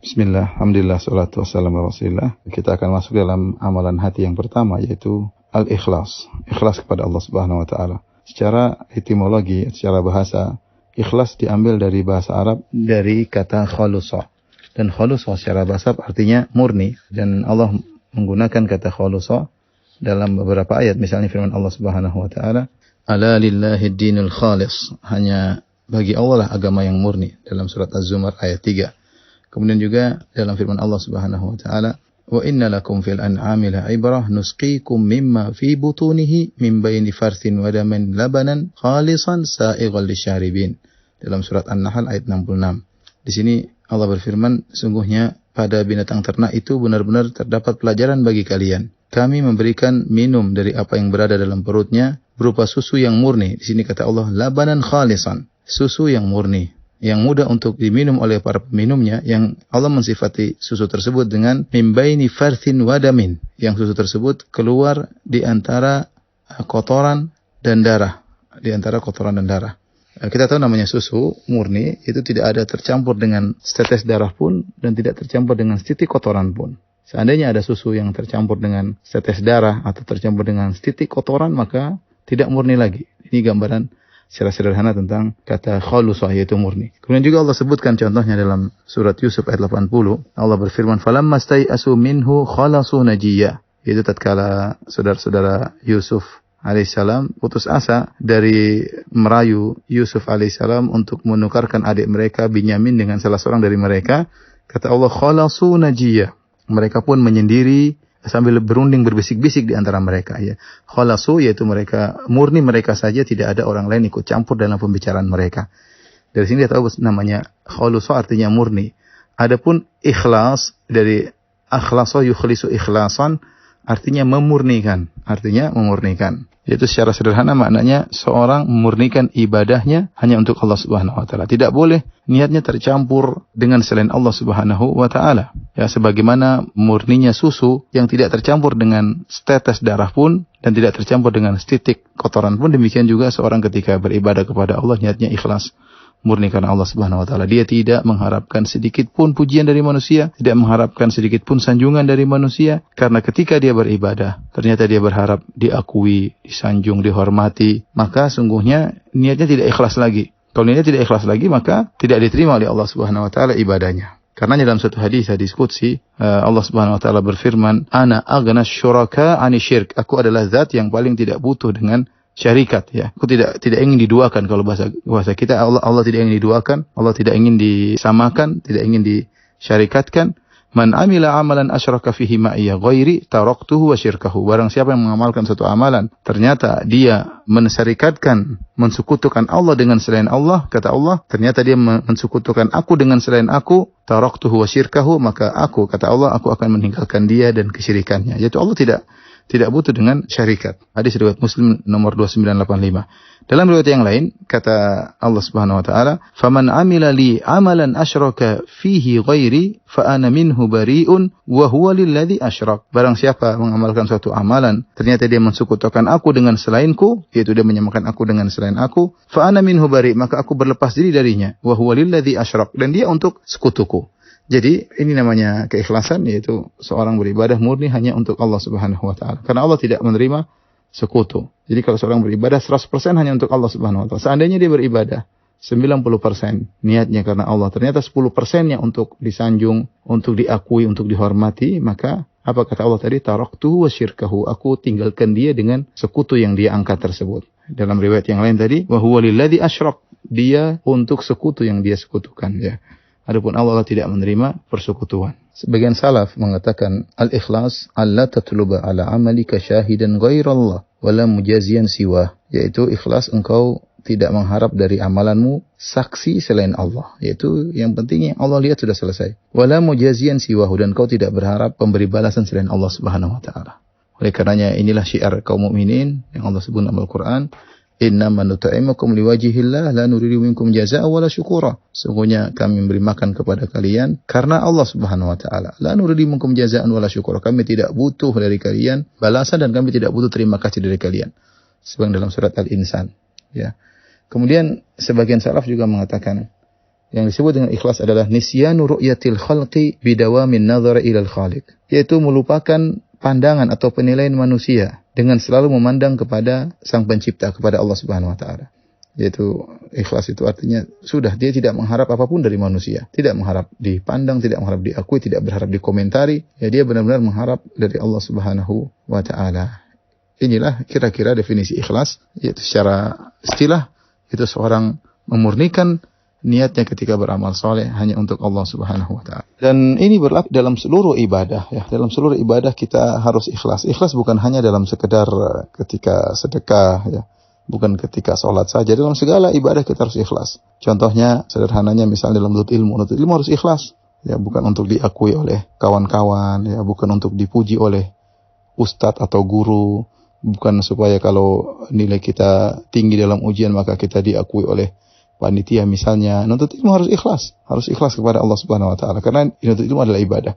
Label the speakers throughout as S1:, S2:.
S1: Bismillah, alhamdulillah, salatu wassalamu ala rasulillah. Kita akan masuk dalam amalan hati yang pertama, yaitu al-ikhlas. Ikhlas kepada Allah Subhanahu wa ta'ala. Secara etimologi, secara bahasa, ikhlas diambil dari bahasa Arab dari kata khalusa. Dan khalusa secara bahasa artinya murni. Dan Allah menggunakan kata khalusa dalam beberapa ayat. Misalnya firman Allah Subhanahu wa ta'ala, ala lillahi dinul khalis. Hanya bagi Allah lah agama yang murni. Dalam surat Az-Zumar ayat 3. Kemudian juga dalam firman Allah Subhanahu wa taala, "Wa inna lakum fil an'ami la'ibrah nusqikum mimma fi butunihi min bayni farthin wa damin labanan khalisan sa'ighal lisyaribin." Dalam surat An-Nahl ayat 66. Di sini Allah berfirman, sungguhnya pada binatang ternak itu benar-benar terdapat pelajaran bagi kalian. Kami memberikan minum dari apa yang berada dalam perutnya berupa susu yang murni. Di sini kata Allah, labanan khalisan, susu yang murni, yang mudah untuk diminum oleh para peminumnya, yang Allah mensifati susu tersebut dengan mimbaini farthin wadamin, yang susu tersebut keluar di antara kotoran dan darah, Kita tahu namanya susu murni itu tidak ada tercampur dengan setetes darah pun dan tidak tercampur dengan setitik kotoran pun. Seandainya ada susu yang tercampur dengan setetes darah atau tercampur dengan setitik kotoran, maka tidak murni lagi. Ini gambaran secara sederhana tentang kata khalusah, yaitu murni. Kemudian juga Allah sebutkan contohnya dalam surat Yusuf ayat 80. Allah berfirman, "Falamma stai'asu minhu khalasu najiyya." Yaitu tatkala saudara-saudara Yusuf alaihissalam putus asa dari merayu Yusuf alaihissalam untuk menukarkan adik mereka Binyamin dengan salah seorang dari mereka, kata Allah, khalasu najiyya. Mereka pun menyendiri sambil berunding berbisik-bisik di antara mereka, ya. Khalasu yaitu mereka murni mereka saja, tidak ada orang lain ikut campur dalam pembicaraan mereka. Dari sini kita tahu namanya khalasu artinya murni. Adapun ikhlas dari akhlasa yukhlisu ikhlasan artinya memurnikan, Yaitu secara sederhana maknanya seorang memurnikan ibadahnya hanya untuk Allah Subhanahu wa taala. Tidak boleh niatnya tercampur dengan selain Allah Subhanahu wa taala. Ya, sebagaimana murninya susu yang tidak tercampur dengan setetes darah pun dan tidak tercampur dengan setitik kotoran pun, demikian juga seorang ketika beribadah kepada Allah niatnya ikhlas, murni karena Allah Subhanahu wa taala. Dia tidak mengharapkan sedikit pun pujian dari manusia, tidak mengharapkan sedikit pun sanjungan dari manusia, karena ketika dia beribadah ternyata dia berharap diakui, disanjung, dihormati, maka sungguhnya niatnya tidak ikhlas lagi. Kalau niatnya tidak ikhlas lagi, maka tidak diterima oleh Allah Subhanahu wa taala ibadahnya. Karena dalam suatu hadis qudsi, Allah Subhanahu wa taala berfirman, "Ana aghnas syuraka 'ani syirk." Aku adalah zat yang paling tidak butuh dengan syarikat, ya. Aku tidak ingin diduakan. Kalau bahasa kita, Allah tidak ingin diduakan, Allah tidak ingin disamakan, tidak ingin disyarikatkan. Man amila amalan asyraka fihi ma'iyya ghairi taraktuhu wa syirkahu. Barang siapa yang mengamalkan suatu amalan, ternyata dia mensyarikatkan, mensekutukan Allah dengan selain Allah, kata Allah, ternyata dia mensekutukan aku dengan selain aku, taraktuhu wa syirkahu, maka aku, kata Allah, aku akan meninggalkan dia dan kesyirikannya. Yaitu Allah tidak butuh dengan syarikat. Hadis riwayat Muslim nomor 2985. Dalam riwayat yang lain kata Allah Subhanahu wa taala, "Faman 'amila li 'amalan asyraka fihi ghairi fa ana minhu bari'un wa huwa lilladzi asyrak." Barang siapa mengamalkan suatu amalan ternyata dia mensekutukan aku dengan selainku, yaitu dia menyamakan aku dengan selain aku, fa ana minhu bari', maka aku berlepas diri darinya, wa huwa lilladzi asyrak, dan dia untuk sekutuku. Jadi ini namanya keikhlasan, yaitu seorang beribadah murni hanya untuk Allah Subhanahu wa taala. Karena Allah tidak menerima sekutu. Jadi kalau seorang beribadah 100% hanya untuk Allah Subhanahu wa taala. Seandainya dia beribadah 90% niatnya karena Allah, ternyata 10%-nya untuk disanjung, untuk diakui, untuk dihormati, maka apa kata Allah tadi? Taraktu wa syirkahu. Aku tinggalkan dia dengan sekutu yang dia angkat tersebut. Dalam riwayat yang lain tadi, wa huwa lilladzi asyrak. Dia untuk sekutu yang dia sekutukan, ya. Adapun Allah tidak menerima persekutuan. Sebagian salaf mengatakan al-ikhlas alla tatluba ala amalika syahidan ghairallah wala mujaziyan siwa, yaitu ikhlas engkau tidak mengharap dari amalanmu saksi selain Allah, yaitu yang penting yang Allah lihat sudah selesai. Wala mujaziyan siwahu, dan kau tidak berharap pemberi balasan selain Allah Subhanahu wa taala. Oleh karenanya inilah syiar kaum mukminin yang Allah sebut dalam Al-Qur'an, innama nut'imukum liwajhillah la nuridu minkum jazaa'a wala syukura. Sungguhnya kami memberi makan kepada kalian karena Allah Subhanahu wa taala. La nuridu minkum jazaa'an wala syukura. Kami tidak butuh dari kalian balasan dan kami tidak butuh terima kasih dari kalian. Sebagaimana dalam surat Al-Insan, ya. Kemudian sebagian salaf juga mengatakan Yang disebut dengan ikhlas adalah nisyanu ru'yatil khalqi bidawamin nazar ilal khaliq, yaitu melupakan pandangan atau penilaian manusia dengan selalu memandang kepada Sang Pencipta, kepada Allah Subhanahu wa taala. Yaitu ikhlas itu artinya sudah dia tidak mengharap apapun dari manusia, tidak mengharap dipandang, tidak mengharap diakui, tidak berharap dikomentari. Ya, dia benar-benar mengharap dari Allah Subhanahu wa taala. Inilah kira-kira definisi ikhlas, yaitu secara istilah itu seorang memurnikan niatnya ketika beramal soleh hanya untuk Allah Subhanahu wa taala. Dan ini berlaku dalam seluruh ibadah ya. Dalam seluruh ibadah kita harus ikhlas. Ikhlas bukan hanya dalam sekedar ketika sedekah ya. Bukan ketika sholat saja. Dalam segala ibadah kita harus ikhlas. Contohnya sederhananya misalnya dalam menuntut ilmu. Menuntut ilmu harus ikhlas. Ya, bukan untuk diakui oleh kawan-kawan, ya, bukan untuk dipuji oleh ustadz atau guru, bukan supaya kalau nilai kita tinggi dalam ujian maka kita diakui oleh panitia misalnya. Menuntut ilmu harus ikhlas kepada Allah Subhanahu wa taala, karena menuntut ilmu adalah ibadah.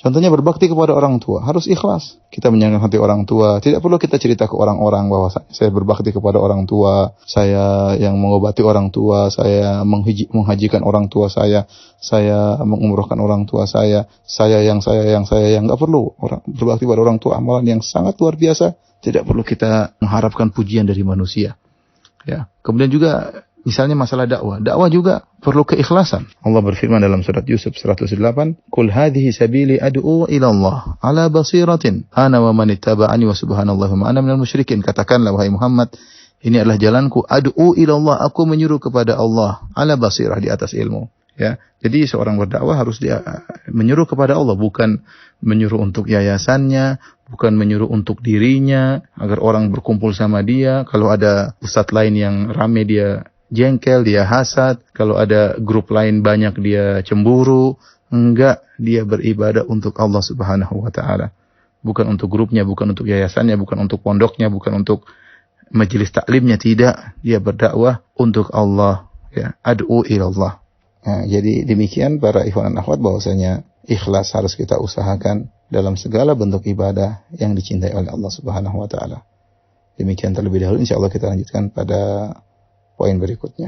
S1: Contohnya berbakti kepada orang tua, harus ikhlas. Kita menyenangkan hati orang tua. Tidak perlu kita cerita ke orang-orang bahwa saya berbakti kepada orang tua, saya yang mengobati orang tua, saya menghajikan orang tua saya mengumrohkan orang tua saya yang enggak perlu. Orang berbakti kepada orang tua amalan yang sangat luar biasa, tidak perlu kita mengharapkan pujian dari manusia. Ya. Kemudian juga misalnya masalah dakwah juga perlu keikhlasan. Allah berfirman dalam surat Yusuf 108, "Qul hadhihi sabili ad'u ila Allah ala basiratin ana wa man ittaba'ani wa subhanallahi wa ana minal musyrikin." Katakanlah wahai Muhammad, ini adalah jalanku, ad'u ila Allah, aku menyuruh kepada Allah, ala basirah, di atas ilmu. Ya, jadi seorang berdakwah harus dia menyuruh kepada Allah, bukan menyuruh untuk yayasannya, bukan menyuruh untuk dirinya agar orang berkumpul sama dia. Kalau ada ustadz lain yang rame dia jengkel, dia hasad. Kalau ada grup lain banyak dia cemburu. Enggak, dia beribadah untuk Allah Subhanahu wa taala. Bukan untuk grupnya, bukan untuk yayasannya, bukan untuk pondoknya, bukan untuk majelis taklimnya, tidak. Dia berdakwah untuk Allah, ya, ad'u ilallah. Nah, jadi demikian para ikhwan dan akhwat, bahwasanya ikhlas harus kita usahakan dalam segala bentuk ibadah yang dicintai oleh Allah Subhanahu wa taala. Demikian terlebih dahulu, insyaallah kita lanjutkan pada poin berikutnya.